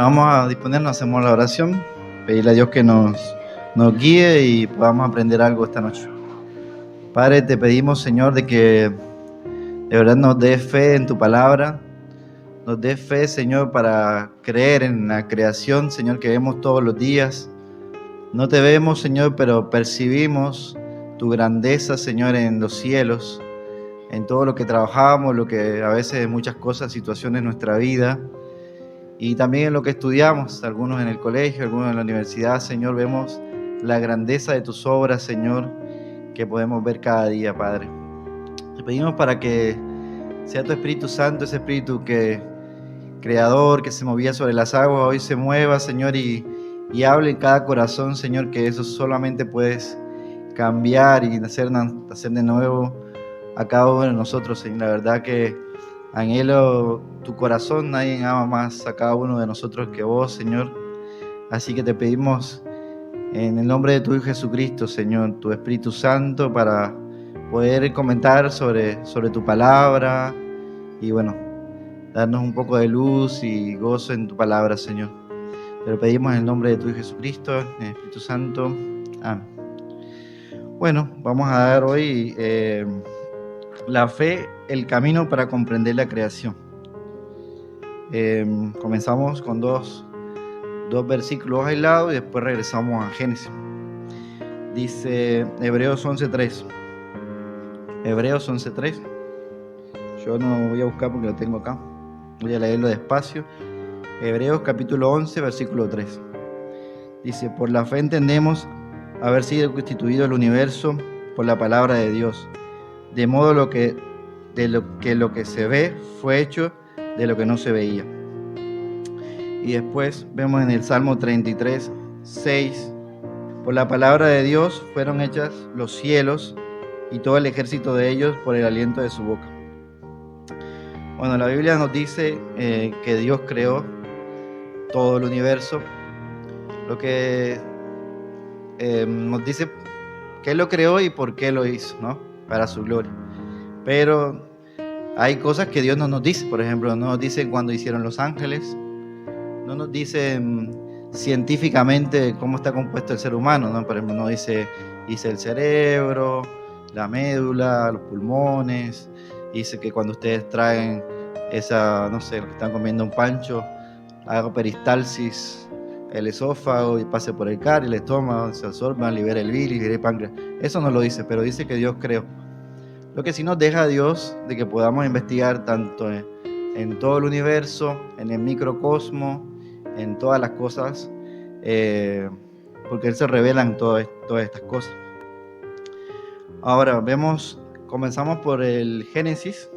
Vamos a disponernos, hacemos la oración, pedirle a Dios que nos guíe y podamos aprender algo esta noche. Padre, te pedimos, Señor, de que de verdad nos des fe en tu palabra, nos des fe, Señor, para creer en la creación, Señor, que vemos todos los días. No te vemos, Señor, pero percibimos tu grandeza, Señor, en los cielos, en todo lo que trabajamos, lo que a veces muchas cosas, situaciones en nuestra vida. Y también en lo que estudiamos, algunos en el colegio, algunos en la universidad, Señor, vemos la grandeza de tus obras, Señor, que podemos ver cada día, Padre. Te pedimos para que sea tu Espíritu Santo, ese Espíritu creador, que se movía sobre las aguas, hoy se mueva, Señor, y hable en cada corazón, Señor, que eso solamente puedes cambiar y hacer de nuevo a cada uno de nosotros, Señor. La verdad que anhelo tu corazón, nadie ama más a cada uno de nosotros que vos, Señor. Así que te pedimos en el nombre de tu Hijo Jesucristo, Señor, tu Espíritu Santo, para poder comentar sobre tu palabra y bueno, darnos un poco de luz y gozo en tu palabra, Señor. Te lo pedimos en el nombre de tu Hijo Jesucristo, en el Espíritu Santo. Amén. Bueno, vamos a dar hoy la fe, el camino para comprender la creación. Comenzamos con dos versículos aislados y después regresamos a Génesis. Dice Hebreos 11:3. Hebreos 11:3. Yo no lo voy a buscar porque lo tengo acá. Voy a leerlo despacio. Hebreos capítulo 11, versículo 3. Dice: por la fe entendemos haber sido constituido el universo por la palabra de Dios, de modo lo que se ve fue hecho de lo que no se veía. Y después vemos en el Salmo 33, 6, por la palabra de Dios fueron hechas los cielos y todo el ejército de ellos por el aliento de su boca. Bueno, la Biblia nos dice que Dios creó todo el universo, lo que nos dice que Él lo creó y por qué lo hizo, ¿no? Para su gloria. Pero hay cosas que Dios no nos dice, por ejemplo, no nos dice cuándo hicieron los ángeles, no nos dice científicamente cómo está compuesto el ser humano, ¿no? Por ejemplo, no dice el cerebro, la médula, los pulmones, dice que cuando ustedes traen esa, no sé, están comiendo un pancho, haga peristalsis el esófago y pase por el cáliz, el estómago, se absorba, libera el bilis, libera el páncreas. Eso no lo dice, pero dice que Dios creó. Lo que sí nos deja a Dios de que podamos investigar tanto en todo el universo, en el microcosmo, en todas las cosas, porque Él se revela en todas estas cosas. Ahora comenzamos por el Génesis,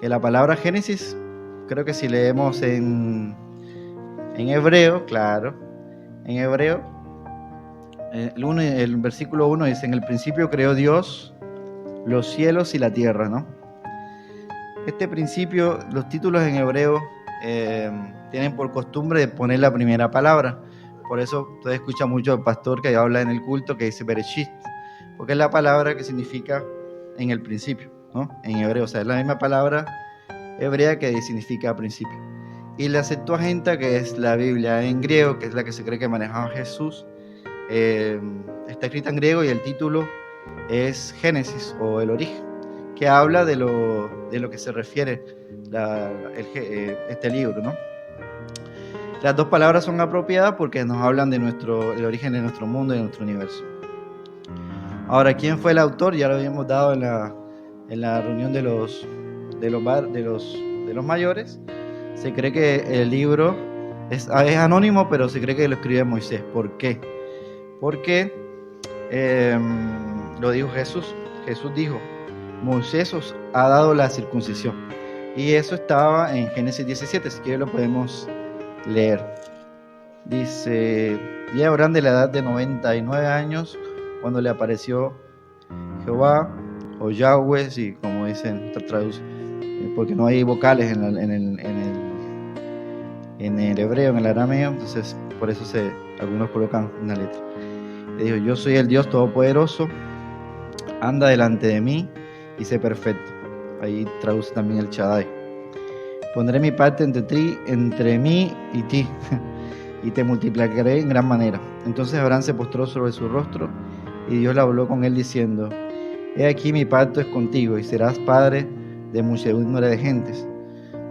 que la palabra Génesis, creo que si leemos en hebreo, claro, en hebreo, el versículo 1 dice: en el principio creó Dios los cielos y la tierra, ¿no? Este principio, los títulos en hebreo tienen por costumbre de poner la primera palabra. Por eso usted escucha mucho al pastor que habla en el culto que dice Bereshit, porque es la palabra que significa en el principio, ¿no? En hebreo, o sea, es la misma palabra hebrea que significa principio. Y la Septuaginta, que es la Biblia en griego, que es la que se cree que manejaba Jesús, está escrita en griego y el título es Génesis o el origen, que habla de lo que se refiere este libro, ¿no? Las dos palabras son apropiadas porque nos hablan de el origen de nuestro mundo y de nuestro universo. Ahora, ¿quién fue el autor? Ya lo habíamos dado en la reunión de los mayores. Se cree que el libro es anónimo, pero se cree que lo escribe Moisés. ¿Por qué? Porque lo dijo Jesús. Jesús dijo: Moisés os ha dado la circuncisión. Y eso estaba en Génesis 17, si quieren lo podemos leer. Dice: y Abraham, de la edad de 99 años, cuando le apareció Jehová, o Yahweh, y como dicen, traduce, porque no hay vocales en el hebreo, en el arameo, entonces por eso algunos colocan una letra. Le dijo: yo soy el Dios Todopoderoso, anda delante de mí y sé perfecto. Ahí traduce también el Shaddai. Pondré mi parte entre mí y ti, y te multiplicaré en gran manera. Entonces Abraham se postró sobre su rostro, y Dios le habló con él diciendo: He aquí mi pacto es contigo, y serás padre de muchedumbre de gentes.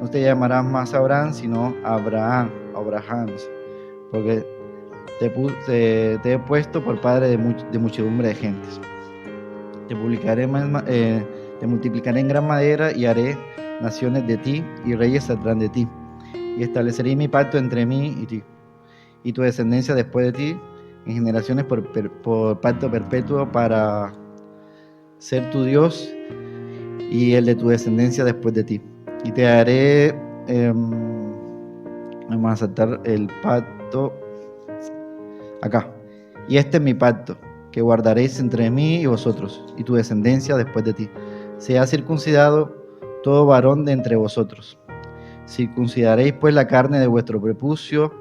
No te llamarás más Abraham, sino Abraham, porque te he puesto por padre de muchedumbre de gentes. Te multiplicaré en gran manera, y haré naciones de ti, y reyes saldrán de ti. Y estableceré mi pacto entre mí y ti, y tu descendencia después de ti, en generaciones por pacto perpetuo, para ser tu Dios y el de tu descendencia después de ti. Y te haré, vamos a saltar el pacto acá. Y este es mi pacto, que guardaréis entre mí y vosotros, y tu descendencia después de ti. Sea circuncidado todo varón de entre vosotros. Circuncidaréis pues la carne de vuestro prepucio,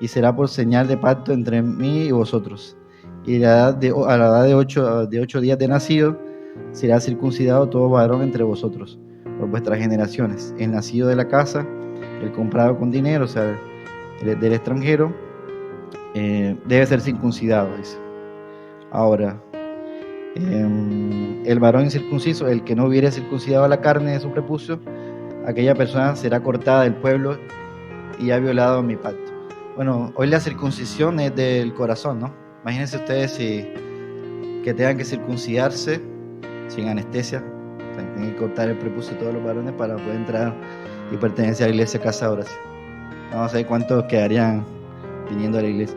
y será por señal de pacto entre mí y vosotros. Y a la edad de 8 días de nacido, será circuncidado todo varón entre vosotros, por vuestras generaciones. El nacido de la casa, el comprado con dinero, o sea, el del extranjero, debe ser circuncidado, dice. Ahora, el varón incircunciso, el que no hubiere circuncidado la carne de su prepucio, aquella persona será cortada del pueblo y ha violado mi pacto. Bueno, hoy la circuncisión es del corazón, ¿no? Imagínense ustedes que tengan que circuncidarse sin anestesia, o sea, tienen que cortar el prepucio de todos los varones para poder entrar y pertenecer a la iglesia Casa de Oración. Vamos a ver cuántos quedarían viniendo a la iglesia.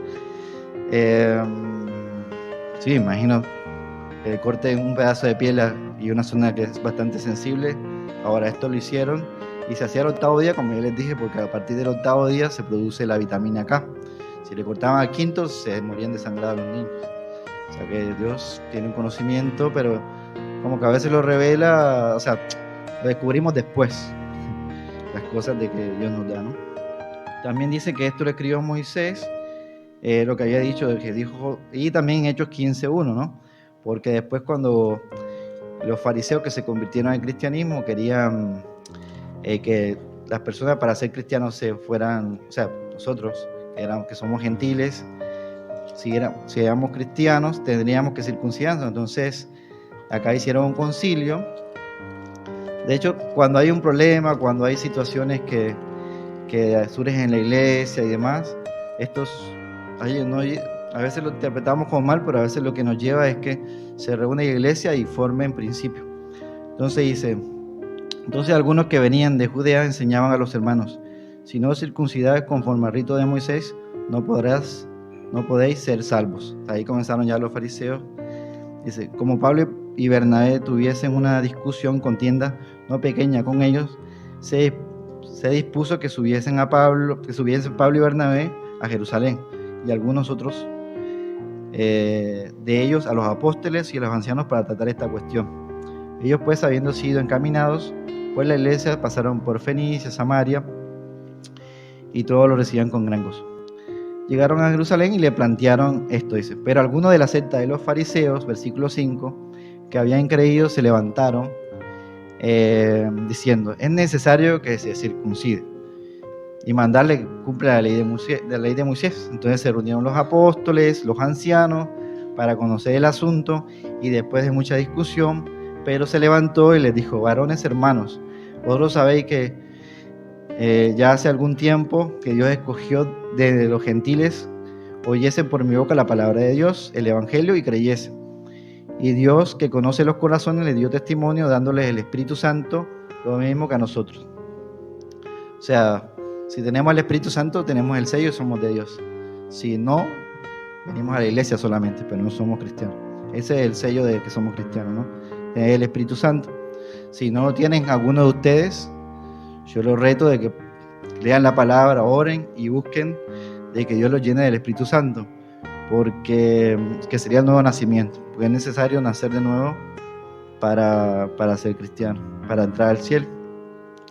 Sí, imagino que corten un pedazo de piel y una zona que es bastante sensible. Ahora esto lo hicieron y se hacía el 8º día, como ya les dije, porque a partir del 8º día se produce la vitamina K. Si le cortaban al 5º, se morían desangrados los niños. O sea que Dios tiene un conocimiento, pero como que a veces lo revela, o sea, lo descubrimos después, las cosas de que Dios nos da, ¿no? También dice que esto lo escribió Moisés, lo que había dicho, que dijo, y también Hechos 15:1, ¿no? Porque después cuando los fariseos que se convirtieron al cristianismo querían que las personas para ser cristianos se fueran, o sea, nosotros que somos gentiles, si éramos cristianos, tendríamos que circuncidarnos. Entonces, acá hicieron un concilio. De hecho, cuando hay un problema, cuando hay situaciones que surgen en la iglesia y demás, a veces lo interpretamos como mal, pero a veces lo que nos lleva es que se reúne la iglesia y formen principio. Entonces dice, algunos que venían de Judea enseñaban a los hermanos: si no os circuncidáis conforme al rito de Moisés, no podéis ser salvos. Ahí comenzaron ya los fariseos. Dice, como Pablo y Bernabé tuviesen una discusión, contienda no pequeña con ellos, se dispuso que subiesen Pablo y Bernabé a Jerusalén, y algunos otros de ellos a los apóstoles y a los ancianos para tratar esta cuestión. Ellos pues, habiendo sido encaminados por la iglesia, pasaron por Fenicia, Samaria, y todos lo recibían con gran gozo. Llegaron a Jerusalén y le plantearon esto, dice, pero algunos de la secta de los fariseos, versículo 5, que habían creído, se levantaron diciendo, es necesario que se circuncide y mandarle que cumpla la ley de Moisés. Entonces se reunieron los apóstoles, los ancianos, para conocer el asunto, y después de mucha discusión, Pedro se levantó y les dijo, varones hermanos, vosotros sabéis que ya hace algún tiempo que Dios escogió de los gentiles oyesen por mi boca la palabra de Dios, el evangelio, y creyesen. Y Dios, que conoce los corazones, les dio testimonio dándoles el Espíritu Santo, lo mismo que a nosotros. O sea, si tenemos el Espíritu Santo, tenemos el sello y somos de Dios. Si no, venimos a la iglesia solamente, pero no somos cristianos. Ese es el sello de que somos cristianos, ¿no? Tener el Espíritu Santo. Si no lo tienen alguno de ustedes, yo los reto de que lean la palabra, oren y busquen de que Dios los llene del Espíritu Santo, porque que sería el nuevo nacimiento, porque es necesario nacer de nuevo para ser cristiano, para entrar al cielo,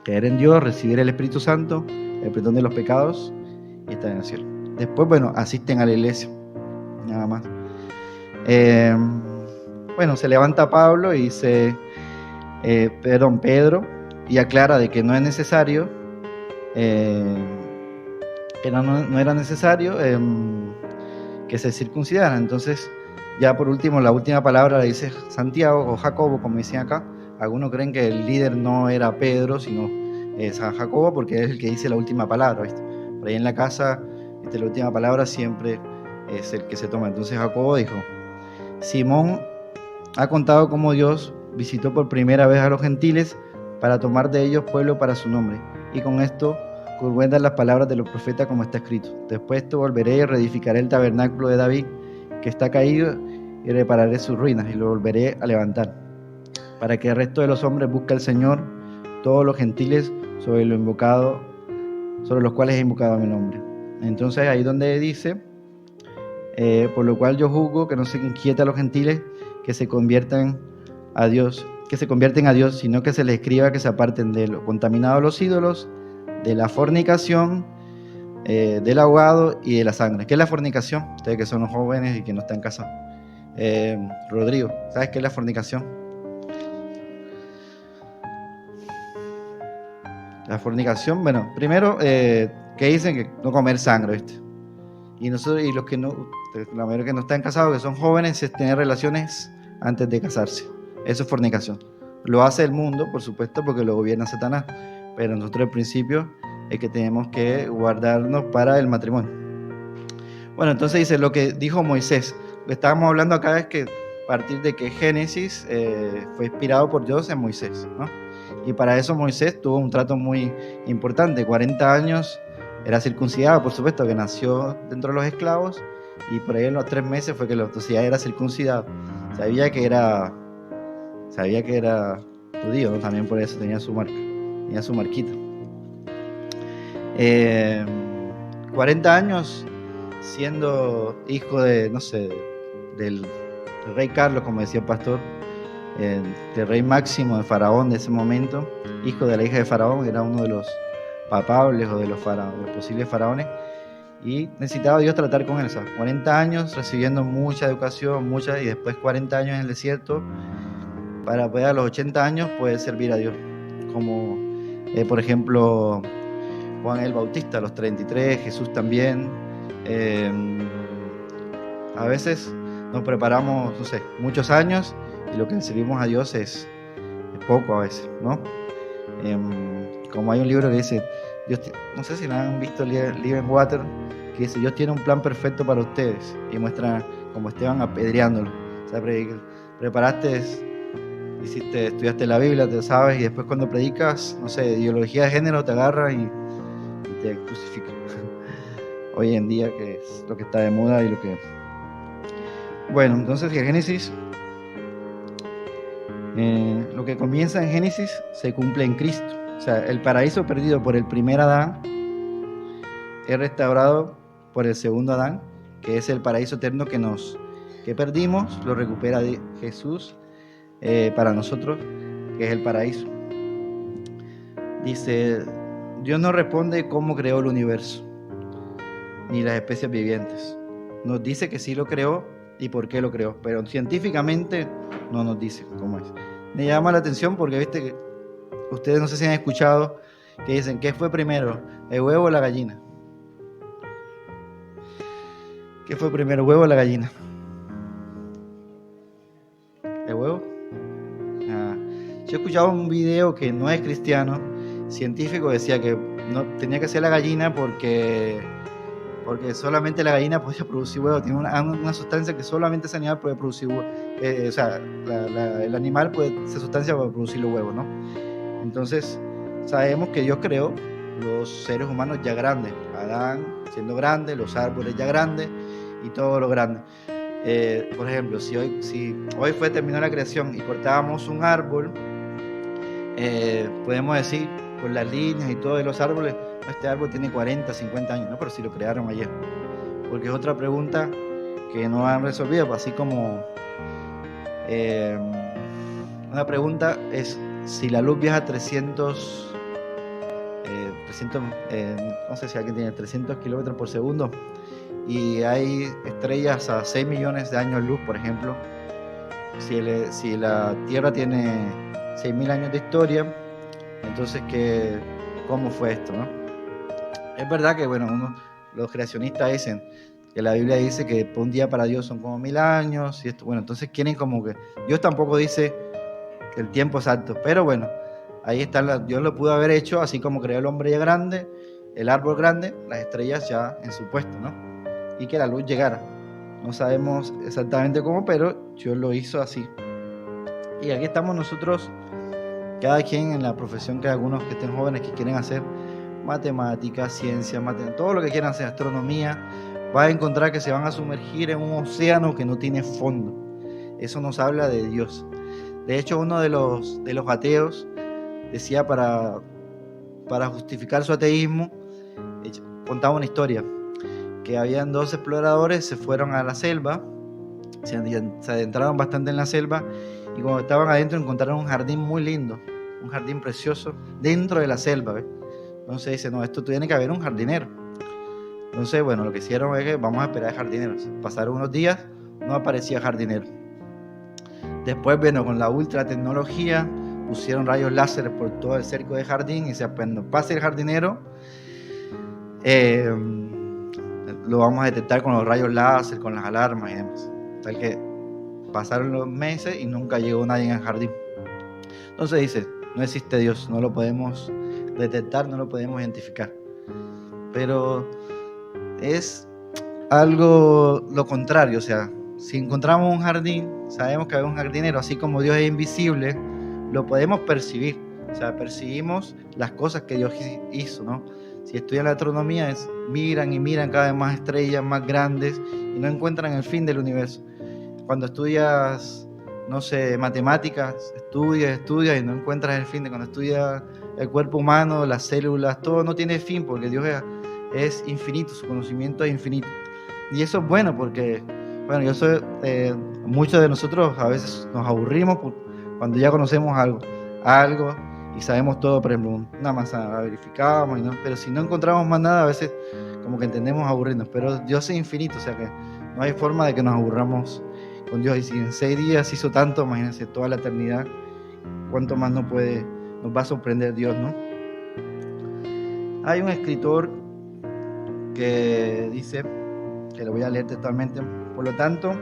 creer en Dios, recibir el Espíritu Santo, el perdón de los pecados y estar en el cielo. Después, bueno, asisten a la iglesia, nada más. Bueno, se levanta Pablo y Pedro, y aclara de que no es necesario eh, que no era necesario que se circuncidaran. Entonces, ya por último, la última palabra la dice Santiago o Jacobo, como decían acá. Algunos creen que el líder no era Pedro, sino San Jacobo, porque es el que dice la última palabra, ¿viste? Por ahí en la casa, la última palabra siempre es el que se toma. Entonces Jacobo dijo: Simón ha contado cómo Dios visitó por primera vez a los gentiles para tomar de ellos pueblo para su nombre. Y con esto cuentan las palabras de los profetas como está escrito: después de esto volveré y reedificaré el tabernáculo de David, que está caído, y repararé sus ruinas, y lo volveré a levantar, para que el resto de los hombres busque al Señor, todos los gentiles sobre los cuales he invocado mi nombre. Entonces ahí donde dice, por lo cual yo juzgo que no se inquieta a los gentiles que se convierten a Dios, sino que se les escriba que se aparten de lo contaminado de los ídolos, de la fornicación, del ahogado y de la sangre. ¿Qué es la fornicación? Ustedes que son los jóvenes y que no están casados. Rodrigo, ¿sabes qué es la fornicación? La fornicación, bueno, primero, que dicen que no comer sangre, ¿viste? Y nosotros, y los que no, la mayoría que no están casados, que son jóvenes, es tener relaciones antes de casarse. Eso es fornicación. Lo hace el mundo, por supuesto, porque lo gobierna Satanás. Pero nosotros al principio es que tenemos que guardarnos para el matrimonio. Bueno, entonces dice lo que dijo Moisés. Lo que estábamos hablando acá es que a partir de que Génesis fue inspirado por Dios en Moisés, ¿no? Y para eso Moisés tuvo un trato muy importante. 40 años era circuncidado, por supuesto, que nació dentro de los esclavos, y por ahí en los 3 meses fue que entonces ya era circuncidado. Sabía que era judío, ¿no? También por eso tenía su marca, tenía su marquita. 40 años siendo hijo de, no sé, del rey Carlos, como decía el pastor, del rey Máximo de Faraón de ese momento, hijo de la hija de Faraón, era uno de los papables o de los posibles faraones, y necesitaba Dios tratar con él. O sea, 40 años recibiendo mucha educación, y después 40 años en el desierto, para poder a los 80 años poder servir a Dios. Como, por ejemplo, Juan el Bautista a los 33, Jesús también. A veces nos preparamos, no sé, muchos años, y lo que servimos a Dios es poco a veces, ¿no? Como hay un libro que dice, no sé si lo han visto, Living Water, que dice: Dios tiene un plan perfecto para ustedes, y muestra como Esteban apedreándolo. O sea, preparaste, estudiaste la Biblia, te sabes, y después cuando predicas, no sé, ideología de género, te agarra y te crucifica. Hoy en día, que es lo que está de moda y lo que... Bueno, entonces en Génesis, lo que comienza en Génesis se cumple en Cristo. O sea, el paraíso perdido por el primer Adán es restaurado por el segundo Adán, que es el paraíso eterno que perdimos, lo recupera Jesús para nosotros, que es el paraíso. Dice: Dios no responde cómo creó el universo, ni las especies vivientes. Nos dice que sí lo creó y por qué lo creó, pero científicamente no nos dice cómo es. Me llama la atención porque, viste, que ustedes no sé si han escuchado que dicen: ¿qué fue primero, el huevo o la gallina? ¿Qué fue primero, el huevo o la gallina? ¿El huevo? Yo escuchaba un video que no es cristiano, científico, decía que no tenía que ser la gallina porque solamente la gallina podía producir huevos. Tiene una sustancia que solamente ese animal puede producir huevos. O sea, el animal esa sustancia puede producir los huevos, ¿no? Entonces, sabemos que Dios creó los seres humanos ya grandes. Adán siendo grande, los árboles ya grandes y todo lo grande. Por ejemplo, si hoy terminó la creación y cortábamos un árbol, podemos decir, con las líneas y todo de los árboles, este árbol tiene 40, 50 años, ¿no? Pero si lo crearon ayer. Porque es otra pregunta que no han resolvido, así como una pregunta es: si la luz viaja 300, no sé si alguien tiene 300 kilómetros por segundo, y hay estrellas a 6 millones de años luz, por ejemplo, si la Tierra tiene 6.000 años de historia, entonces, ¿cómo fue esto, no? Es verdad que, bueno, los creacionistas dicen que la Biblia dice que un día para Dios son como 1000 años, y esto, bueno, entonces quieren como que, Dios tampoco dice que el tiempo exacto, pero bueno, ahí está, Dios lo pudo haber hecho, así como creó el hombre ya grande, el árbol grande, las estrellas ya en su puesto, ¿no? Y que la luz llegara. No sabemos exactamente cómo, pero Dios lo hizo así. Y aquí estamos nosotros, cada quien en la profesión, que hay algunos que estén jóvenes que quieren hacer matemáticas, ciencia, todo lo que quieran hacer, astronomía, va a encontrar que se van a sumergir en un océano que no tiene fondo. Eso nos habla de Dios. De hecho, uno de los ateos decía, para justificar su ateísmo, contaba una historia, que habían dos exploradores, se fueron a la selva, se adentraron bastante en la selva, y cuando estaban adentro encontraron un jardín muy lindo, un jardín precioso dentro de la selva, ¿ves? Entonces dice, no, esto tiene que haber un jardinero. Entonces, bueno, lo que hicieron es que vamos a esperar al jardinero. Pasaron unos días, no aparecía jardinero. Después, bueno, con la ultra tecnología, pusieron rayos láser por todo el cerco de jardín, y dice, cuando pase el jardinero, lo vamos a detectar con los rayos láser, con las alarmas y demás. Tal que pasaron los meses y nunca llegó nadie en el jardín. Entonces dice, no existe Dios, no lo podemos detectar, no lo podemos identificar. Pero es algo lo contrario, o sea, si encontramos un jardín, sabemos que hay un jardinero, así como Dios es invisible, lo podemos percibir, o sea, percibimos las cosas que Dios hizo, ¿no? Si estudian la astronomía, miran y miran cada vez más estrellas más grandes y no encuentran el fin del universo. Cuando estudias, no sé, matemáticas, estudias y no encuentras el fin. Cuando estudias el cuerpo humano, las células, todo no tiene fin, porque Dios es infinito, su conocimiento es infinito. Y eso es bueno, porque, bueno, muchos de nosotros a veces nos aburrimos cuando ya conocemos algo y sabemos todo. Por ejemplo, una manzana la verificamos, pero si no encontramos más nada, a veces como que entendemos aburrirnos. Pero Dios es infinito, o sea que no hay forma de que nos aburramos con Dios. Y si en 6 días hizo tanto, imagínense toda la eternidad, cuánto más nos va a sorprender Dios, ¿no? Hay un escritor que dice, que lo voy a leer textualmente: por lo tanto,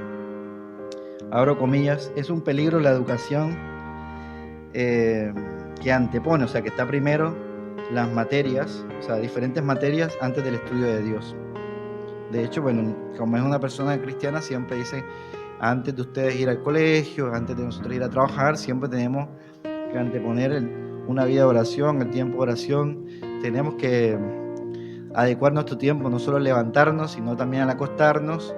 abro comillas, es un peligro la educación que antepone, o sea, que está primero las materias, o sea, diferentes materias antes del estudio de Dios. De hecho, bueno, como es una persona cristiana, siempre dice, antes de ustedes ir al colegio, antes de nosotros ir a trabajar, siempre tenemos que anteponer una vida de oración, el tiempo de oración. Tenemos que adecuar nuestro tiempo, no solo levantarnos, sino también al acostarnos,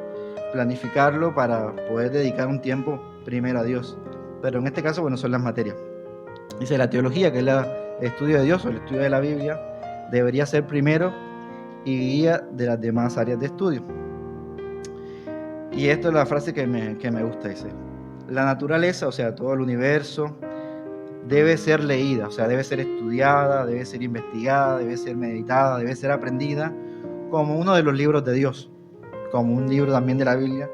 planificarlo para poder dedicar un tiempo primero a Dios. Pero en este caso, bueno, son las materias. Dice, la teología, que es el estudio de Dios o el estudio de la Biblia, debería ser primero y guía de las demás áreas de estudio. Y esto es la frase que me gusta, dice, la naturaleza, o sea, todo el universo, debe ser leída, o sea, debe ser estudiada, debe ser investigada, debe ser meditada, debe ser aprendida como uno de los libros de Dios, como un libro también de la Biblia.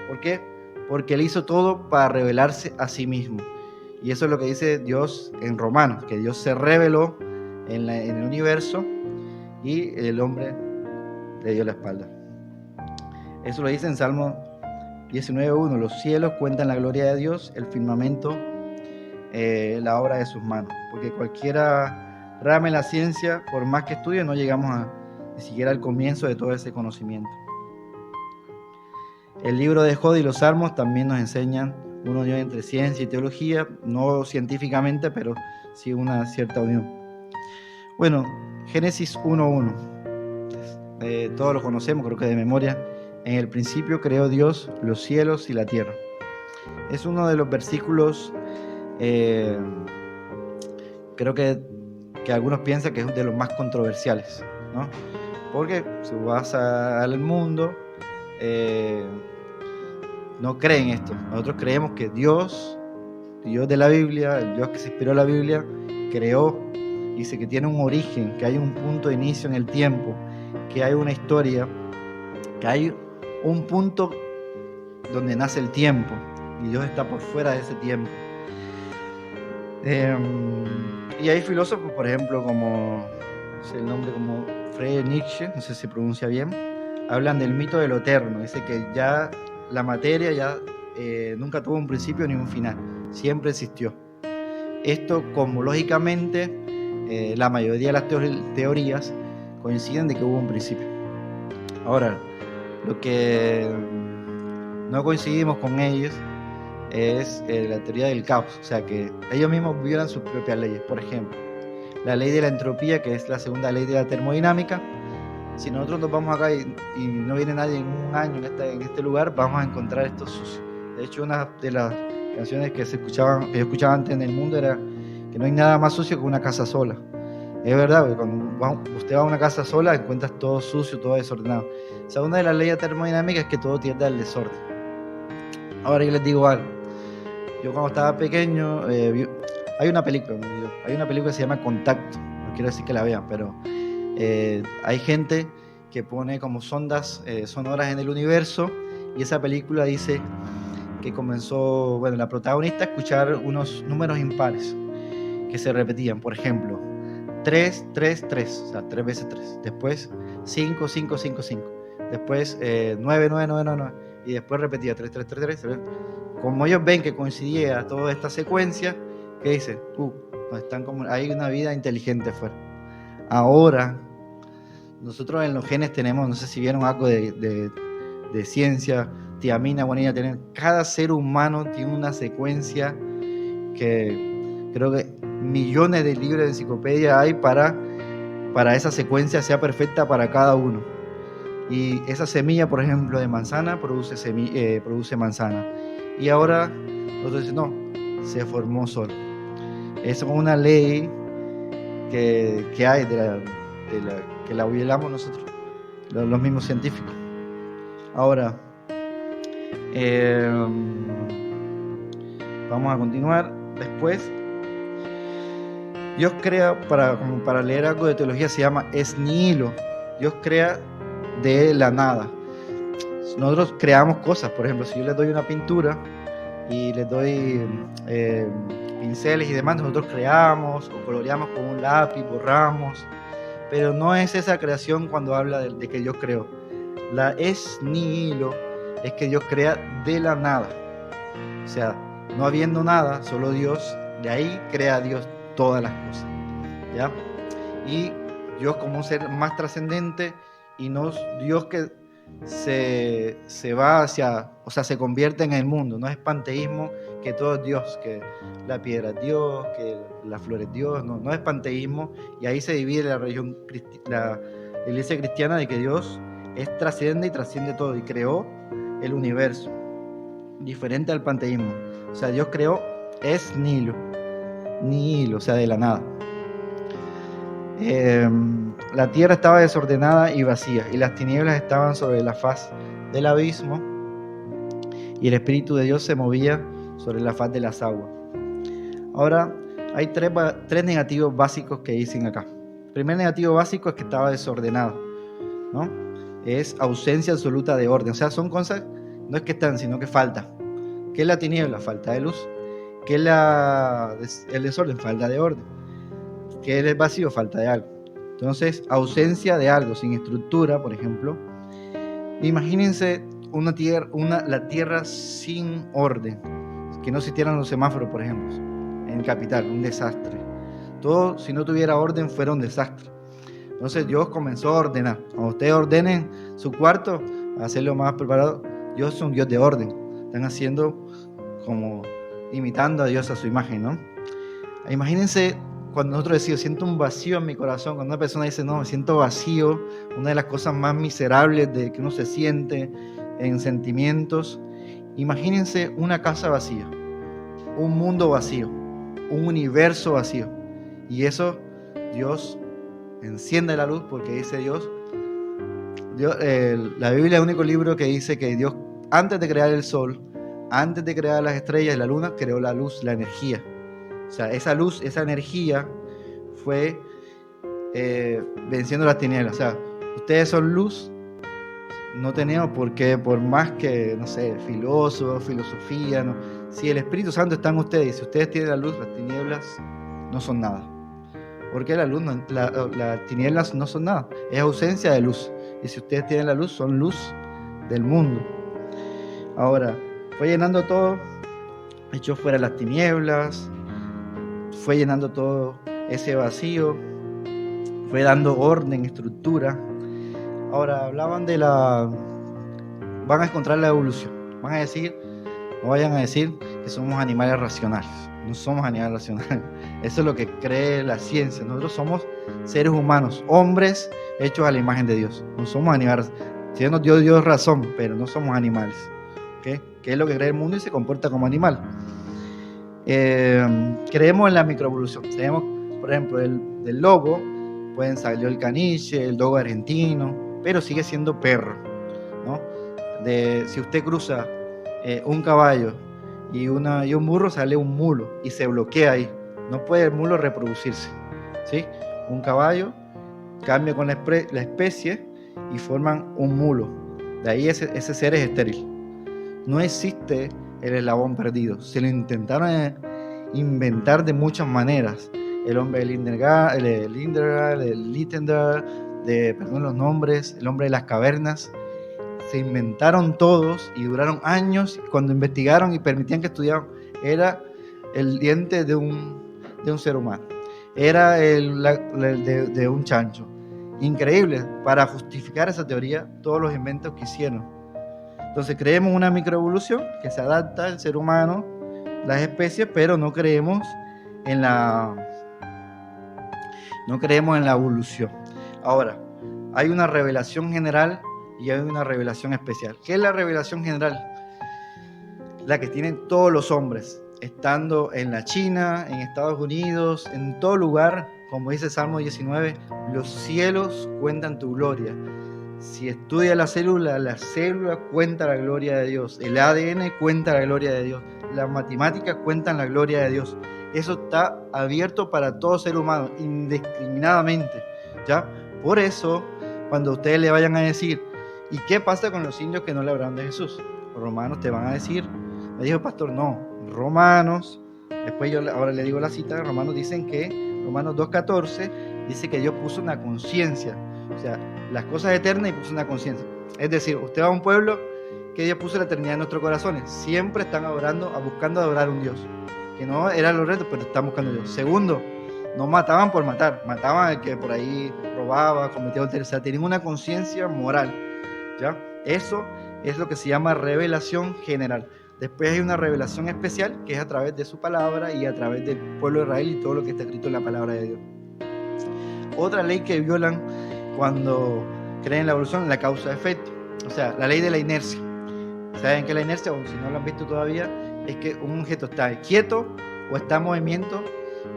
¿Por qué? Porque Él hizo todo para revelarse a sí mismo. Y eso es lo que dice Dios en Romanos, que Dios se reveló en el universo y el hombre le dio la espalda. Eso lo dice en Salmo 19:1, los cielos cuentan la gloria de Dios, el firmamento la obra de sus manos. Porque cualquiera rame la ciencia, por más que estudie, no llegamos ni siquiera al comienzo de todo ese conocimiento. El libro de Job y los Salmos también nos enseñan una unión entre ciencia y teología, no científicamente, pero sí una cierta unión. Bueno, Génesis 1:1, todos lo conocemos, creo que de memoria. En el principio creó Dios los cielos y la tierra. Es uno de los versículos, creo que algunos piensan que es de los más controversiales, ¿no? Porque si vas al mundo, no creen esto. Nosotros creemos que Dios de la Biblia, el Dios que se inspiró en la Biblia, creó, dice que tiene un origen, que hay un punto de inicio en el tiempo, que hay una historia, que hay un punto donde nace el tiempo y Dios está por fuera de ese tiempo. Y hay filósofos, por ejemplo, como Friedrich Nietzsche, no sé si se pronuncia bien, hablan del mito de lo eterno. Dice que ya la materia ya nunca tuvo un principio ni un final, siempre existió. Esto cosmológicamente, la mayoría de las teorías coinciden de que hubo un principio. Ahora, lo que no coincidimos con ellos es la teoría del caos, o sea que ellos mismos violan sus propias leyes. Por ejemplo, la ley de la entropía, que es la segunda ley de la termodinámica. Si nosotros nos vamos acá y no viene nadie en un año en este lugar, vamos a encontrar esto sucio. De hecho, una de las canciones que yo escuchaba antes en el mundo era que no hay nada más sucio que una casa sola. Es verdad, porque cuando usted va a una casa sola encuentras todo sucio, todo desordenado. O sea, una de las leyes termodinámicas es que todo tiende al desorden. Ahora yo les digo algo. Yo cuando estaba pequeño, hay una película que se llama Contacto. No quiero decir que la vean, pero hay gente que pone como sondas sonoras en el universo, y esa película dice que comenzó, bueno, la protagonista a escuchar unos números impares que se repetían. Por ejemplo, 3, 3, 3, o sea, 3 veces 3. Después 5, 5, 5, 5. Después 9, 9, 9, 9, 9. Y después repetía 3, 3, 3, 3, 3. Como ellos ven que coincidía toda esta secuencia, ¿qué dicen? Hay una vida inteligente afuera. Ahora, nosotros en los genes tenemos, no sé si vieron algo de ciencia, tiamina, guanina, cada ser humano tiene una secuencia que creo que millones de libros de enciclopedia hay para esa secuencia sea perfecta para cada uno. Y esa semilla, por ejemplo, de manzana produce manzana. Y ahora nosotros decimos, no, se formó solo. Es una ley que hay que la violamos nosotros, los mismos científicos. Ahora, vamos a continuar. Después, Dios crea, para leer algo de teología se llama es nihilo. Dios crea de la nada. Nosotros creamos cosas. Por ejemplo, si yo les doy una pintura y les doy pinceles y demás, nosotros creamos o coloreamos con un lápiz, borramos, pero no es esa creación cuando habla de que Dios creó. La es nihilo es que Dios crea de la nada, o sea, no habiendo nada, solo Dios, de ahí crea Dios todas las cosas, ¿ya? Y Dios como un ser más trascendente, y no Dios que se va hacia, o sea, se convierte en el mundo. No es panteísmo que todo es Dios, que la piedra es Dios, que la flor es Dios. No es panteísmo, y ahí se divide la iglesia cristiana, de que Dios es trascendente y trasciende todo y creó el universo, diferente al panteísmo. O sea, Dios creó es nihilo, o sea, de la nada. La tierra estaba desordenada y vacía, y las tinieblas estaban sobre la faz del abismo, y el Espíritu de Dios se movía sobre la faz de las aguas. Ahora, hay tres negativos básicos que dicen acá. El primer negativo básico es que estaba desordenado, ¿no? Es ausencia absoluta de orden. O sea, son cosas, no es que están, sino que falta. ¿Qué es la tiniebla? Falta de luz. ¿Qué es el desorden? Falta de orden. ¿Qué es el vacío? Falta de algo. Entonces, ausencia de algo, sin estructura, por ejemplo. Imagínense la tierra sin orden, que no existieran los semáforos, por ejemplo, en capital, un desastre. Todo, si no tuviera orden, fuera un desastre. Entonces Dios comenzó a ordenar. Cuando ustedes ordenen su cuarto, a hacerlo más preparado, Dios es un Dios de orden. Están haciendo como imitando a Dios a su imagen, ¿no? Imagínense cuando nosotros decimos, siento un vacío en mi corazón. Cuando una persona dice, no, me siento vacío, una de las cosas más miserables de que uno se siente en sentimientos. Imagínense una casa vacía, un mundo vacío, un universo vacío. Y eso, Dios enciende la luz, porque dice Dios, la Biblia es el único libro que dice que Dios, antes de crear el sol, antes de crear las estrellas y la luna, creó la luz, la energía. O sea, esa luz, esa energía fue venciendo las tinieblas. O sea, ustedes son luz. No tenemos por qué, por más que, no sé, filósofos, filosofía, ¿no? Si el Espíritu Santo está en ustedes, y si ustedes tienen la luz, las tinieblas no son nada. Porque la luz, las tinieblas no son nada, es ausencia de luz. Y si ustedes tienen la luz, son luz del mundo. Ahora, fue llenando todo, echó fuera las tinieblas, fue llenando todo ese vacío, fue dando orden, estructura. Ahora, hablaban de van a encontrar la evolución. Van a decir, no vayan a decir que somos animales racionales. No somos animales racionales. Eso es lo que cree la ciencia. Nosotros somos seres humanos, hombres hechos a la imagen de Dios. No somos animales. Sí nos dio Dios razón, pero no somos animales. ¿Okay? Que es lo que cree el mundo y se comporta como animal. Creemos en la microevolución. Tenemos, por ejemplo, del lobo, salió el caniche, el dogo argentino, pero sigue siendo perro, ¿no? Si usted cruza un caballo y un burro, sale un mulo y se bloquea ahí. No puede el mulo reproducirse, ¿sí? Un caballo cambia con la especie y forman un mulo. De ahí ese ser es estéril. No existe el eslabón perdido. Se lo intentaron inventar de muchas maneras. El hombre de Lindengar, perdón los nombres, el hombre de las cavernas. Se inventaron todos y duraron años. Cuando investigaron y permitían que estudiaran, era el diente de un ser humano. Era de un chancho. Increíble. Para justificar esa teoría, todos los inventos que hicieron. Entonces creemos una microevolución que se adapta al ser humano, las especies, pero no creemos en la evolución. Ahora, hay una revelación general y hay una revelación especial. ¿Qué es la revelación general? La que tienen todos los hombres, estando en la China, en Estados Unidos, en todo lugar, como dice Salmo 19, los cielos cuentan tu gloria. Si estudia la célula cuenta la gloria de Dios, el ADN cuenta la gloria de Dios, las matemáticas cuentan la gloria de Dios. Eso está abierto para todo ser humano, indiscriminadamente, ¿ya? Por eso, cuando ustedes le vayan a decir, ¿y qué pasa con los indios que no le hablaron de Jesús? Los romanos te van a decir, me dijo el pastor, no, Romanos, después yo ahora le digo la cita, Romanos 2:14, dice que Dios puso una conciencia, o sea, las cosas eternas y puso una conciencia. Es decir, usted va a un pueblo que Dios puso la eternidad en nuestros corazones. Siempre están buscando adorar a un Dios. Que no eran los retos, pero están buscando a Dios. Segundo, no mataban por matar. Mataban al que por ahí robaba, cometía adulterio. O sea, tenían una conciencia moral. ¿Ya? Eso es lo que se llama revelación general. Después hay una revelación especial, que es a través de su palabra y a través del pueblo de Israel y todo lo que está escrito en la palabra de Dios. Otra ley que violan cuando creen en la evolución, la causa-efecto, o sea, la ley de la inercia. ¿Saben qué es la inercia? O si no lo han visto todavía, es que un objeto está quieto o está en movimiento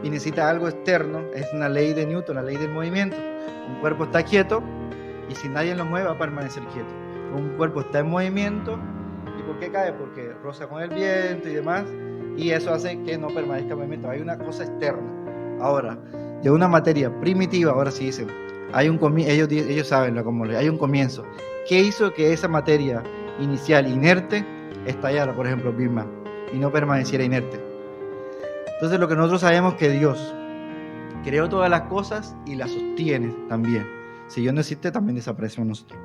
y necesita algo externo. Es una ley de Newton, la ley del movimiento. Un cuerpo está quieto y si nadie lo mueve va a permanecer quieto. Un cuerpo está en movimiento. ¿Y por qué cae? Porque roza con el viento y demás, y eso hace que no permanezca en movimiento. Hay una cosa externa. Ahora, de una materia primitiva, ahora sí dicen, ellos saben como hay un comienzo. ¿Qué hizo que esa materia inicial inerte estallara, por ejemplo, Big Bang, y no permaneciera inerte? Entonces lo que nosotros sabemos es que Dios creó todas las cosas y las sostiene también. Si Dios no existe, también desaparecemos nosotros.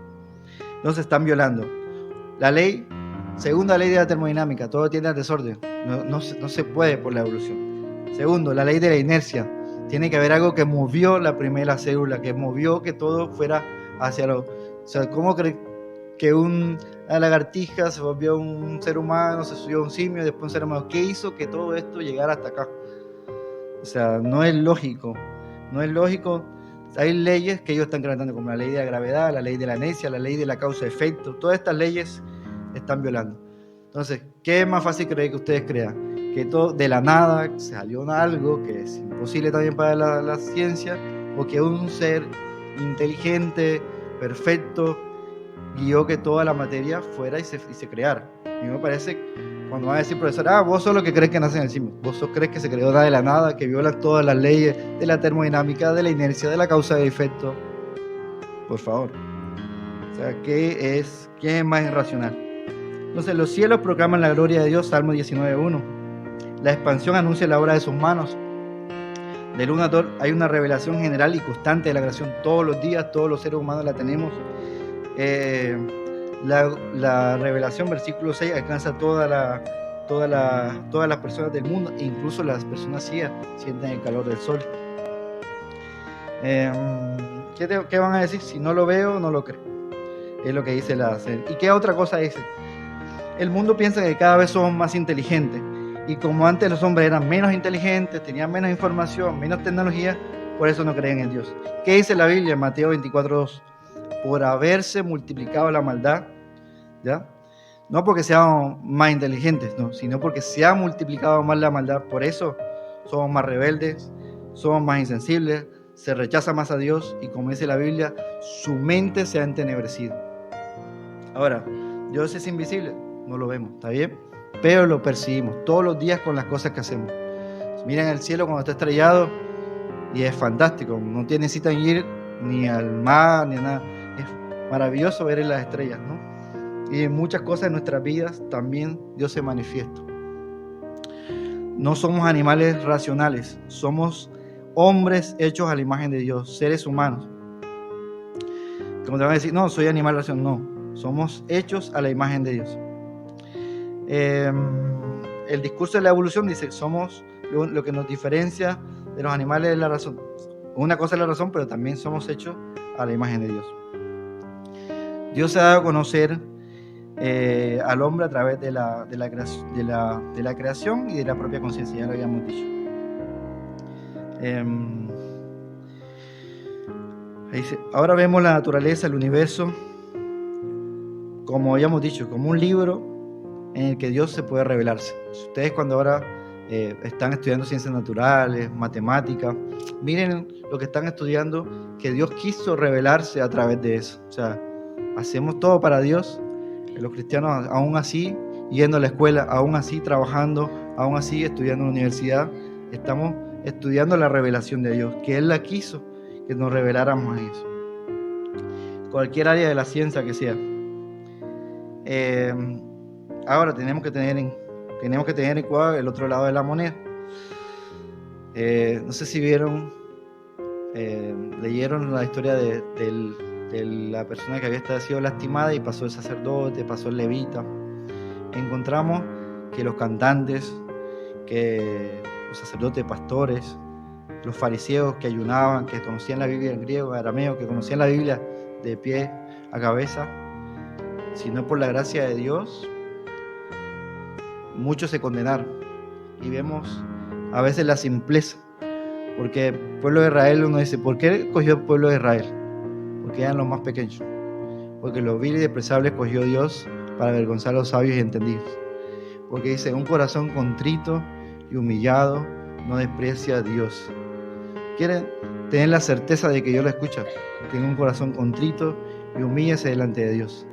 Entonces están violando la ley, segunda ley de la termodinámica, todo tiende al desorden, no se puede por la evolución. Segundo, la ley de la inercia. Tiene que haber algo que movió la primera célula, que movió que todo fuera hacia lo... O sea, ¿cómo cree que una lagartija se volvió un ser humano, se subió a un simio, después un ser humano? ¿Qué hizo que todo esto llegara hasta acá? O sea, no es lógico. Hay leyes que ellos están creando, como la ley de la gravedad, la ley de la inercia, la ley de la causa-efecto. Todas estas leyes están violando. Entonces, ¿qué es más fácil creer que ustedes crean? Que todo de la nada salió algo que es imposible también para la ciencia, o que un ser inteligente, perfecto, guió que toda la materia fuera y se creara. A mí me parece, cuando van a decir, profesor, vos sos lo que crees que nace en el simio, vos sos crees que se creó de la nada, que viola todas las leyes de la termodinámica, de la inercia, de la causa y efecto. Por favor. O sea, ¿qué es más irracional? Entonces, los cielos proclaman la gloria de Dios, Salmo 19:1. La expansión anuncia la obra de sus manos. Del 1 a 2 hay una revelación general y constante de la creación. Todos los días, todos los seres humanos la tenemos. La revelación, versículo 6, alcanza todas las personas del mundo, e incluso las personas ciegas sienten el calor del sol. ¿Qué van a decir? Si no lo veo, no lo creo. Es lo que dice ¿Y qué otra cosa dice? El mundo piensa que cada vez somos más inteligentes. Y como antes los hombres eran menos inteligentes, tenían menos información, menos tecnología, por eso no creen en Dios. ¿Qué dice la Biblia en Mateo 24:2? Por haberse multiplicado la maldad, ¿ya? No porque seamos más inteligentes, no, sino porque se ha multiplicado más la maldad. Por eso somos más rebeldes, somos más insensibles, se rechaza más a Dios y, como dice la Biblia, su mente se ha entenebrecido. Ahora, Dios es invisible, no lo vemos, ¿está bien? Pero lo percibimos todos los días con las cosas que hacemos. Miren el cielo cuando está estrellado y es fantástico, no necesitan ir ni al mar ni a nada. Es maravilloso ver en las estrellas, ¿no? Y en muchas cosas en nuestras vidas también Dios se manifiesta. No somos animales racionales, somos hombres hechos a la imagen de Dios, seres humanos. Como te van a decir, no, soy animal racional, no, somos hechos a la imagen de Dios. El discurso de la evolución dice, somos lo que nos diferencia de los animales es la razón. Una cosa es la razón, pero también somos hechos a la imagen de Dios. Dios se ha dado a conocer al hombre a través de la creación y de la propia conciencia, ya lo habíamos dicho. Dice, ahora vemos la naturaleza, el universo, como habíamos dicho, como un libro en el que Dios se puede revelarse. Ustedes cuando ahora están estudiando ciencias naturales, matemáticas, miren lo que están estudiando, que Dios quiso revelarse a través de eso. O sea, hacemos todo para Dios. Los cristianos, aún así, yendo a la escuela, aún así trabajando, aún así estudiando en la universidad, estamos estudiando la revelación de Dios, que Él la quiso, que nos reveláramos a eso. Cualquier área de la ciencia que sea. Ahora tenemos que tener en cuenta el otro lado de la moneda. No sé si leyeron la historia de la persona que había sido lastimada y pasó el sacerdote, pasó el levita. Encontramos que los cantantes, que los sacerdotes, pastores, los fariseos que ayunaban, que conocían la Biblia en griego, arameo, que conocían la Biblia de pie a cabeza, si no por la gracia de Dios, muchos se condenaron. Y vemos a veces la simpleza, porque el pueblo de Israel, uno dice, ¿por qué escogió el pueblo de Israel? Porque eran los más pequeños, porque los viles y despreciables escogió Dios para avergonzar a los sabios y entendidos, porque dice, un corazón contrito y humillado no desprecia a Dios. Quieren tener la certeza de que Dios lo escucha, tiene un corazón contrito y humíllese delante de Dios.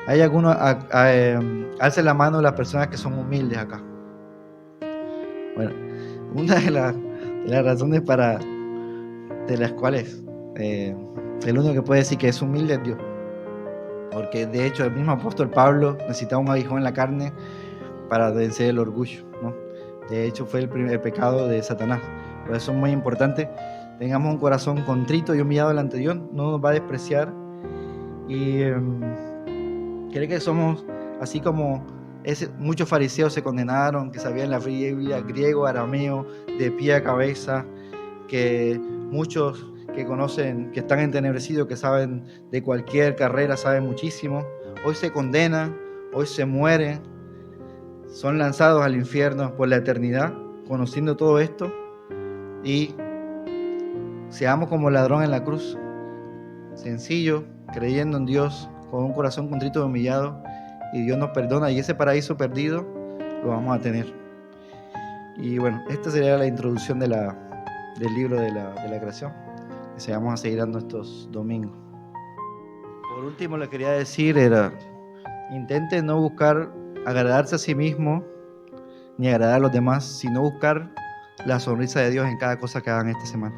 Hay algunos, alce la mano las personas que son humildes acá. Bueno, una de las razones de las cuales el único que puede decir que es humilde es Dios, porque de hecho el mismo apóstol Pablo necesitaba un aguijón en la carne para vencer el orgullo, ¿no? De hecho fue el primer pecado de Satanás. Por eso es muy importante, tengamos un corazón contrito y humillado delante de Dios, no nos va a despreciar. Y cree que somos así como muchos fariseos se condenaron, que sabían la Biblia griego, arameo, de pie a cabeza, que muchos que conocen, que están entenebrecidos, que saben de cualquier carrera, saben muchísimo, hoy se condenan, hoy se mueren, son lanzados al infierno por la eternidad, conociendo todo esto, y seamos como ladrón en la cruz, sencillo, creyendo en Dios, con un corazón contrito y humillado, y Dios nos perdona, y ese paraíso perdido lo vamos a tener. Y bueno, esta sería la introducción del libro de la creación, que se vamos a seguir dando estos domingos. Por último, le quería decir intente no buscar agradarse a sí mismo, ni agradar a los demás, sino buscar la sonrisa de Dios en cada cosa que hagan esta semana.